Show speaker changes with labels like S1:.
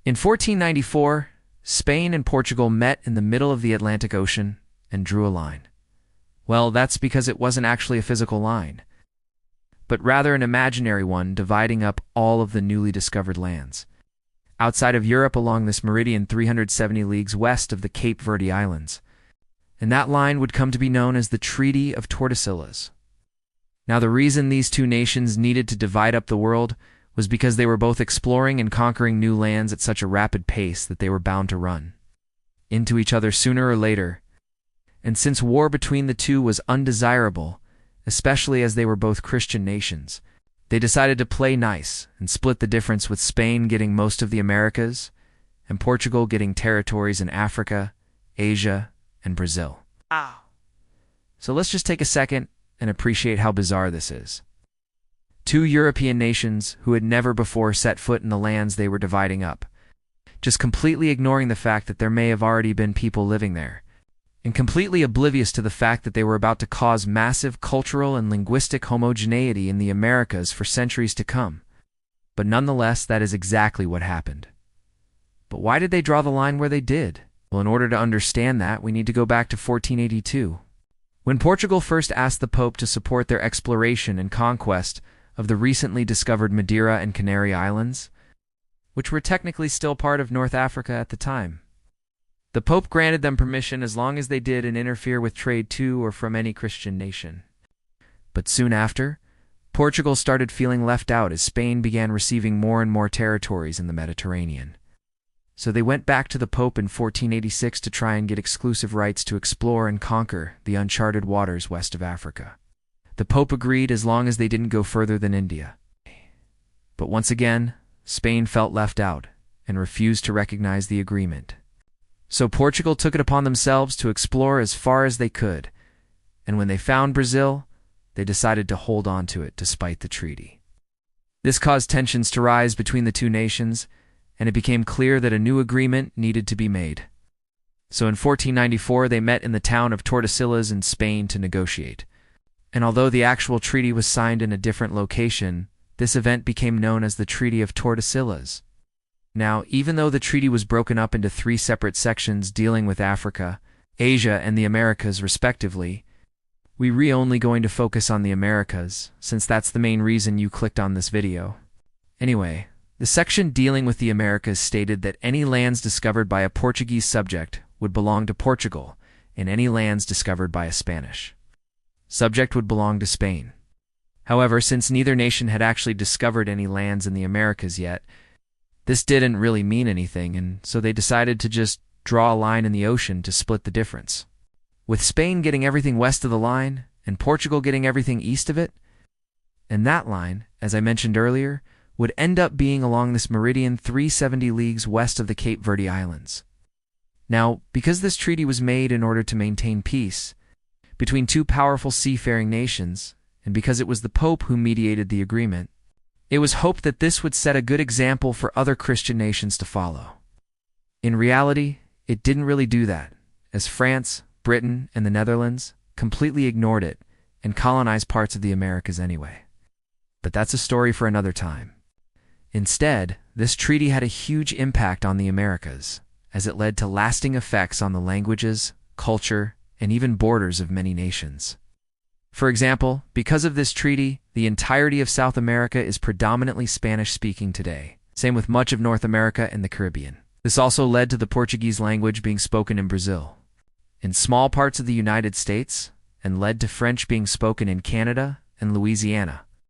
S1: In 1494, Spain and Portugal met in the middle of the Atlantic Ocean and drew a line. Well, that's because it wasn't actually a physical line, but rather an imaginary one dividing up all of the newly discovered lands. Outside of Europe along this meridian 370 leagues west of the Cape Verde Islands, and that line would come to be known as the Treaty of Tordesillas. Now, the reason these two nations needed to divide up the world was because they were both exploring and conquering new lands at such a rapid pace that they were bound to run into each other sooner or later. And since war between the two was undesirable, especially as they were both Christian nations, they decided to play nice and split the difference, with Spain getting most of the Americas and Portugal getting territories in Africa, Asia, and Brazil.
S2: Wow.
S1: So let's just take a second and appreciate how bizarre this is. Two European nations who had never before set foot in the lands they were dividing up, just completely ignoring the fact that there may have already been people living there, and completely oblivious to the fact that they were about to cause massive cultural and linguistic homogeneity in the Americas for centuries to come. But nonetheless, that is exactly what happened. But why did they draw the line where they did? Well, in order to understand that, we need to go back to 1482. When Portugal first asked the Pope to support their exploration and conquest of the recently discovered Madeira and Canary Islands, which were technically still part of North Africa at the time, the Pope granted them permission as long as they didn't interfere with trade to or from any Christian nation. But soon after, Portugal started feeling left out as Spain began receiving more and more territories in the Mediterranean. So they went back to the Pope in 1486 to try and get exclusive rights to explore and conquer the uncharted waters west of Africa. The Pope agreed as long as they didn't go further than India. But once again, Spain felt left out and refused to recognize the agreement. So Portugal took it upon themselves to explore as far as they could, and when they found Brazil, they decided to hold on to it despite the treaty. This caused tensions to rise between the two nations, and it became clear that a new agreement needed to be made. So in 1494, they met in the town of Tordesillas in Spain to negotiate. And although the actual treaty was signed in a different location, this event became known as the Treaty of Tordesillas. Now, even though the treaty was broken up into three separate sections dealing with Africa, Asia, and the Americas respectively, we're only going to focus on the Americas, since that's the main reason you clicked on this video. Anyway, the section dealing with the Americas stated that any lands discovered by a Portuguese subject would belong to Portugal, and any lands discovered by a Spanish subject would belong to Spain. However, since neither nation had actually discovered any lands in the Americas yet, this didn't really mean anything, and so they decided to just draw a line in the ocean to split the difference, with Spain getting everything west of the line and Portugal getting everything east of it. And that line, as I mentioned earlier, would end up being along this meridian 370 leagues west of the Cape Verde Islands. Now, because this treaty was made in order to maintain peace between two powerful seafaring nations, and because it was the Pope who mediated the agreement, it was hoped that this would set a good example for other Christian nations to follow. In reality, it didn't really do that, as France, Britain, and the Netherlands completely ignored it and colonized parts of the Americas anyway. But that's a story for another time. Instead, this treaty had a huge impact on the Americas, as it led to lasting effects on the languages, culture, and even borders of many nations. For example, because of this treaty, the entirety of South America is predominantly Spanish-speaking today. Same with much of North America and the Caribbean. This also led to the Portuguese language being spoken in Brazil, in small parts of the United States, and led to French being spoken in Canada and Louisiana.